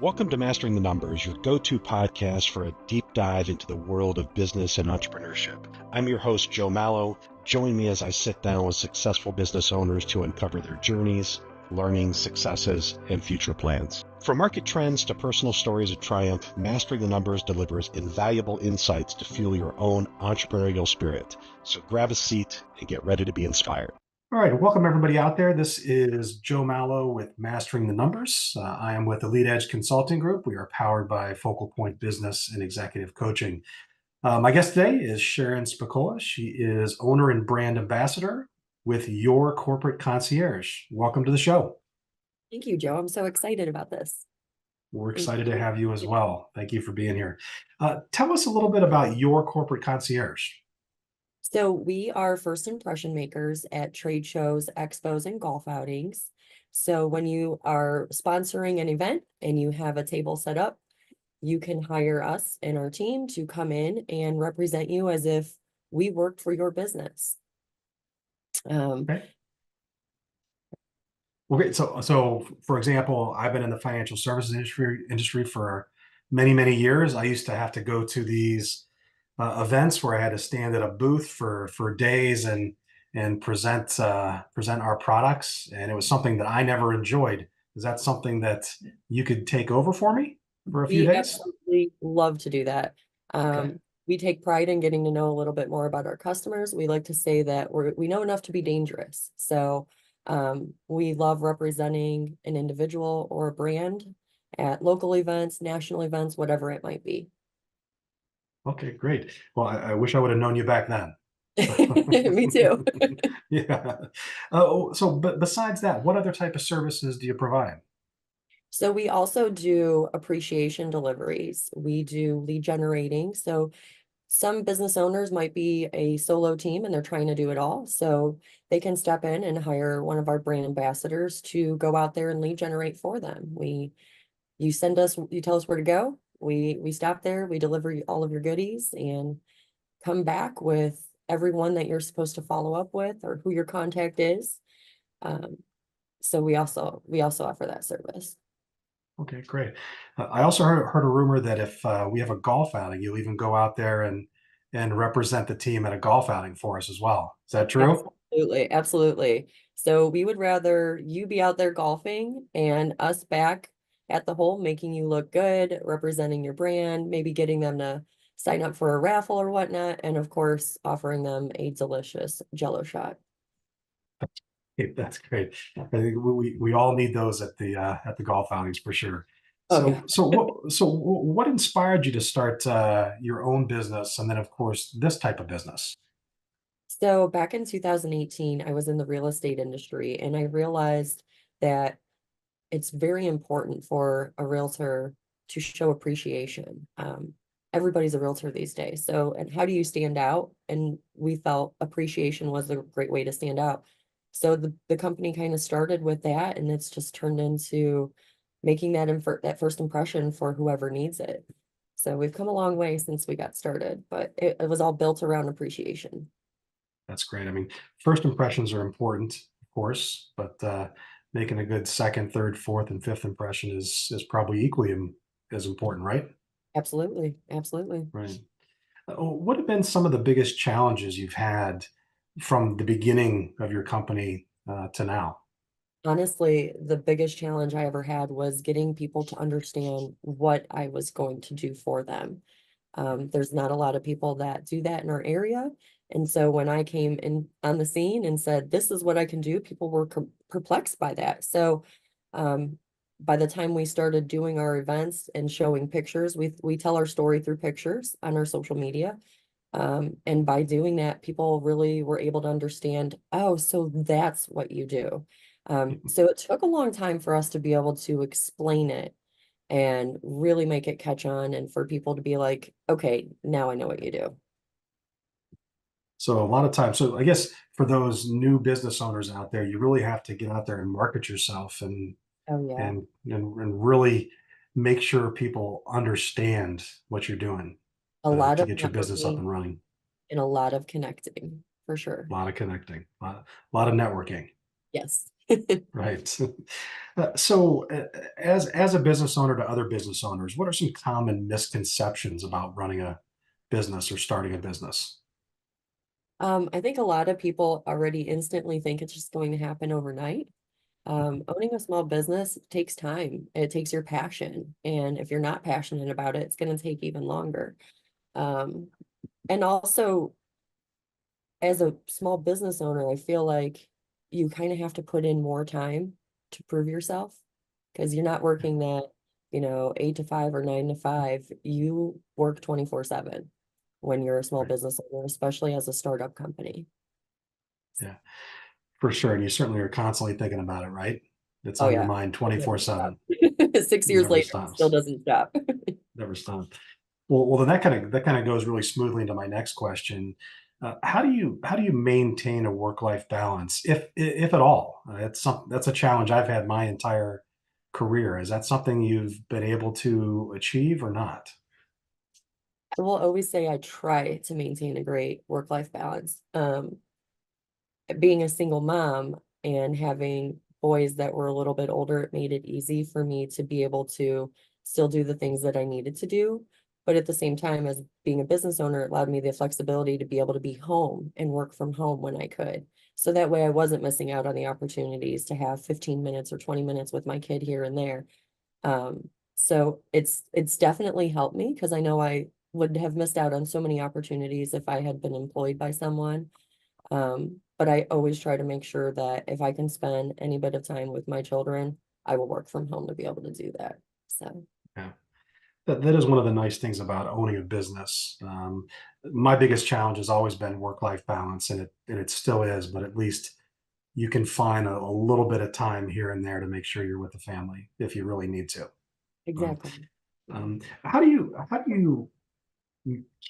Welcome to Mastering the Numbers, your go-to podcast for a deep dive into the world of business and entrepreneurship. I'm your host, Joe Mallo. Join me as I sit down with successful business owners to uncover their journeys, learnings, successes, and future plans. From market trends to personal stories of triumph, Mastering the Numbers delivers invaluable insights to fuel your own entrepreneurial spirit. So grab a seat and get ready to be inspired. All right, welcome everybody out there. This is Joe Mallo with Mastering the Numbers. I am with Elite Edge Consulting Group. We are powered by Focal Point Business and Executive Coaching. My guest today is Sharon Spychola. She is owner and brand ambassador with Your Corporate Concierge. Welcome to the show. Thank you, Joe. I'm so excited about this. We're excited to have you as well. Thank you for being here. Tell us a little bit about Your Corporate Concierge. So we are first impression makers at trade shows, expos, and golf outings. So when you are sponsoring an event and you have a table set up, you can hire us and our team to come in and represent you as if we worked for your business. Okay. Okay, so for example, I've been in the financial services industry for many years. I used to have to go to these events where I had to stand at a booth for days and present our products, and it was something that I never enjoyed. Is that something that you could take over for me for a few We days? absolutely love to do that. Okay. We take pride in getting to know a little bit more about our customers. We like to say that we know enough to be dangerous. So we love representing an individual or a brand at local events, national events, whatever it might be. Okay, great. Well, I wish I would have known you back then. Me too. Yeah. But besides that, what other type of services do you provide? So we also do appreciation deliveries. We do lead generating. So some business owners might be a solo team and they're trying to do it all. So they can step in and hire one of our brand ambassadors to go out there and lead generate for them. You tell us where to go. We stop there, we deliver all of your goodies and come back with everyone that you're supposed to follow up with or who your contact is. So we also offer that service. Okay, great. I also heard a rumor that if we have a golf outing, you'll even go out there and represent the team at a golf outing for us as well. Is that true? Absolutely, absolutely. So we would rather you be out there golfing and us back at the hole, making you look good, representing your brand, maybe getting them to sign up for a raffle or whatnot, and of course, offering them a delicious Jello shot. Okay, that's great. I think we all need those at the golf outings for sure. Oh yeah. So what inspired you to start your own business, and then of course this type of business? So back in 2018, I was in the real estate industry and I realized that it's very important for a realtor to show appreciation. Everybody's a realtor these days. So, and how do you stand out? And we felt appreciation was a great way to stand out. So the company kind of started with that, and it's just turned into making that first impression for whoever needs it. So we've come a long way since we got started, but it was all built around appreciation. That's great. I mean, first impressions are important, of course, but making a good second, third, fourth, and fifth impression is probably equally as important, right? Absolutely, absolutely. Right. What have been some of the biggest challenges you've had from the beginning of your company to now? Honestly, the biggest challenge I ever had was getting people to understand what I was going to do for them. There's not a lot of people that do that in our area. And so when I came in on the scene and said, this is what I can do, people were perplexed by that. So by the time we started doing our events and showing pictures, we tell our story through pictures on our social media. And by doing that, people really were able to understand, oh, so that's what you do. So it took a long time for us to be able to explain it and really make it catch on and for people to be like, okay, now I know what you do. So a lot of times, so I guess for those new business owners out there, you really have to get out there and market yourself Oh yeah. and really make sure people understand what you're doing A lot to of get your business up networking and running. and a lot of connecting for sure. A lot of connecting, a lot of networking. Yes. Right. As a business owner to other business owners, what are some common misconceptions about running a business or starting a business? I think a lot of people already instantly think it's just going to happen overnight. Owning a small business takes time. It takes your passion. And if you're not passionate about it, it's going to take even longer. Um, and also, as a small business owner, I feel like you kind of have to put in more time to prove yourself because you're not working that, 8 to 5 or 9 to 5. You work 24/7 when you're a small Right. business owner, especially as a startup company. Yeah, for sure. And you certainly are constantly thinking about it, right? It's Oh on your yeah, mind it never stops. 24/7. 6 years Never later, it still stops. doesn't stop. Never stops. Well, then that kind of goes really smoothly into my next question. How do you maintain a work-life balance, if at all? That's a challenge I've had my entire career. Is that something you've been able to achieve or not? I will always say I try to maintain a great work-life balance. Being a single mom and having boys that were a little bit older, it made it easy for me to be able to still do the things that I needed to do. But at the same time, as being a business owner, it allowed me the flexibility to be able to be home and work from home when I could. So that way I wasn't missing out on the opportunities to have 15 minutes or 20 minutes with my kid here and there. So it's definitely helped me because I know I would have missed out on so many opportunities if I had been employed by someone. But I always try to make sure that if I can spend any bit of time with my children, I will work from home to be able to do that. So Yeah. That is one of the nice things about owning a business. My biggest challenge has always been work-life balance, and it still is, but at least you can find a little bit of time here and there to make sure you're with the family if you really need to. Um, exactly. how do you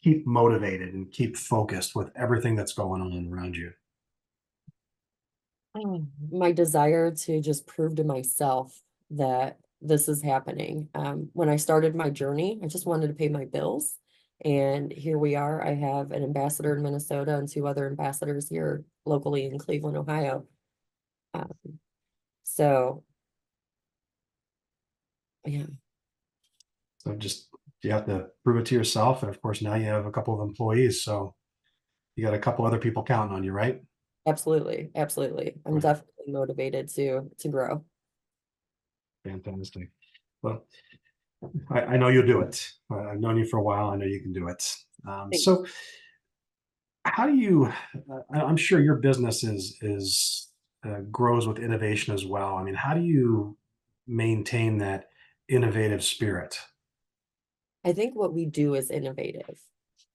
keep motivated and keep focused with everything that's going on around you? My desire to just prove to myself that this is happening. When I started my journey, I just wanted to pay my bills. And here we are. I have an ambassador in Minnesota and two other ambassadors here locally in Cleveland, Ohio. Um, so yeah, So just you have to prove it to yourself, and of course now you have a couple of employees, so you got a couple other people counting on you, right? absolutely, absolutely. I'm Right. definitely motivated to grow. Fantastic. Well, I know you'll do it. I've known you for a while. I know you can do it. Thanks. So how do you? I'm sure your business is grows with innovation as well. I mean, how do you maintain that innovative spirit? I think what we do is innovative.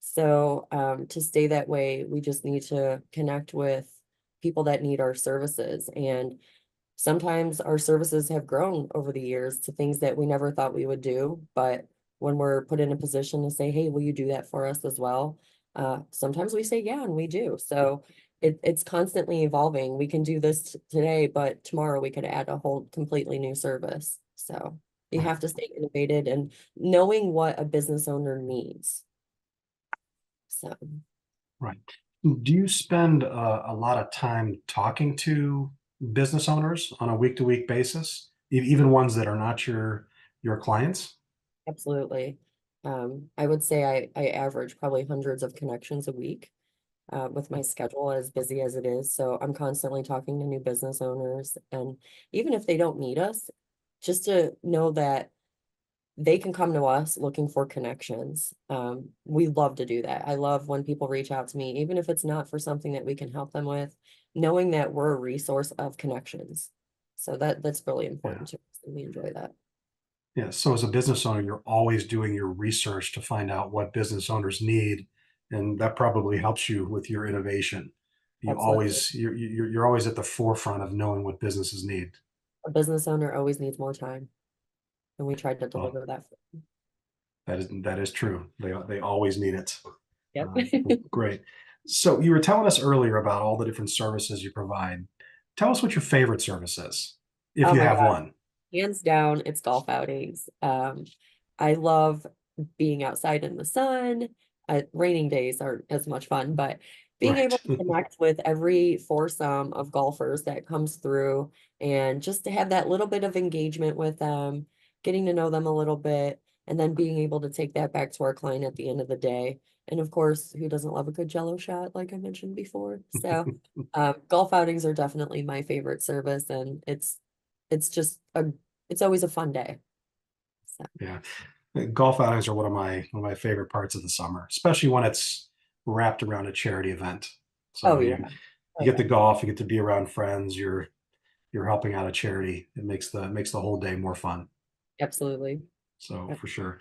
So to stay that way, we just need to connect with people that need our services. And sometimes our services have grown over the years to things that we never thought we would do. But when we're put in a position to say, hey, will you do that for us as well? Sometimes we say, yeah, and we do. So it's constantly evolving. We can do this today, but tomorrow we could add a whole completely new service. So you Right. have to stay innovative and knowing what a business owner needs. So Right. Do you spend a lot of time talking to business owners on a week-to-week basis, even ones that are not your clients? absolutely. I would say I average probably hundreds of connections a week. With my schedule as busy as it is. So I'm constantly talking to new business owners. And even if they don't need us, just to know that they can come to us looking for connections. We love to do that. I love when people reach out to me, even if it's not for something that we can help them with, knowing that we're a resource of connections. So that's really Yeah. important to us, and we enjoy that. Yeah. So as a business owner, you're always doing your research to find out what business owners need, and that probably helps you with your innovation. You Absolutely. always you're always at the forefront of knowing what businesses need. A business owner always needs more time, and we try to Well, deliver that. that is true. They always need it. Yep. Well, great. So you were telling us earlier about all the different services you provide. Tell us what your favorite service is, if Oh you my have God. one. Hands down, it's golf outings. I love being outside in the sun. Raining days aren't as much fun, but being able Right. to connect with every foursome of golfers that comes through and just to have that little bit of engagement with them, getting to know them a little bit, and then being able to take that back to our client at the end of the day. And of course, who doesn't love a good Jello shot, like I mentioned before? So, golf outings are definitely my favorite service, and it's always a fun day. So, Yeah. Golf outings are one of my favorite parts of the summer, especially when it's wrapped around a charity event. oh So yeah, you oh get yeah, to golf, you get to be around friends, you're helping out a charity. It makes the whole day more fun. absolutely. So Yep. for sure.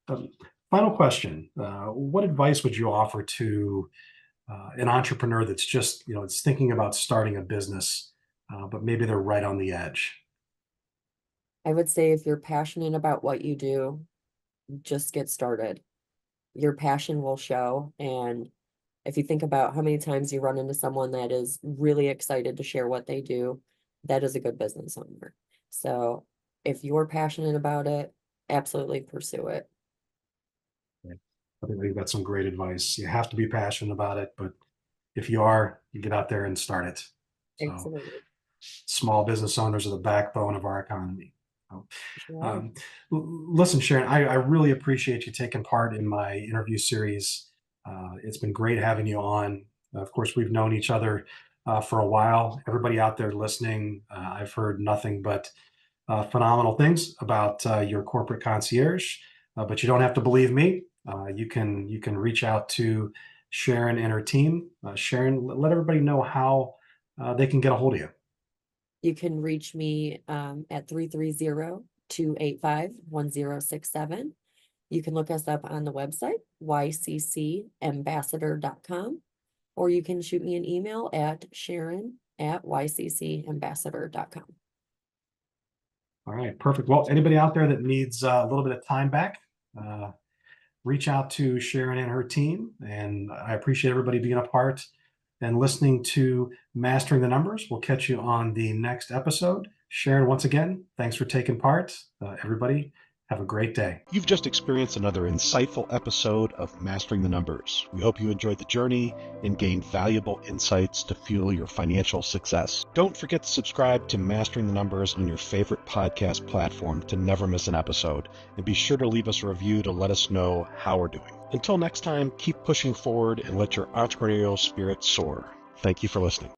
Um, Final question: what advice would you offer to an entrepreneur that's just it's thinking about starting a business, but maybe they're right on the edge? I would say if you're passionate about what you do, just get started. Your passion will show. And if you think about how many times you run into someone that is really excited to share what they do, that is a good business owner. So if you're passionate about it, absolutely pursue it. I think we've got some great advice. You have to be passionate about it, but if you are, you get out there and start it. So Absolutely. small business owners are the backbone of our economy. So, Sure are. Um, Listen, Sharon, I really appreciate you taking part in my interview series. It's been great having you on. Of course, we've known each other for a while. Everybody out there listening, I've heard nothing but phenomenal things about your corporate concierge. But you don't have to believe me. You can reach out to Sharon and her team. Sharon, let everybody know how they can get a hold of you. You can reach me at 330-285-1067. You can look us up on the website, yccambassador.com, or you can shoot me an email at sharon@yccambassador.com. All right, perfect. Well, anybody out there that needs a little bit of time back, uh, reach out to Sharon and her team. And I appreciate everybody being a part and listening to Mastering the Numbers. We'll catch you on the next episode. Sharon, once again, thanks for taking part. Everybody, have a great day. You've just experienced another insightful episode of Mastering the Numbers. We hope you enjoyed the journey and gained valuable insights to fuel your financial success. Don't forget to subscribe to Mastering the Numbers on your favorite podcast platform to never miss an episode. And be sure to leave us a review to let us know how we're doing. Until next time, keep pushing forward and let your entrepreneurial spirit soar. Thank you for listening.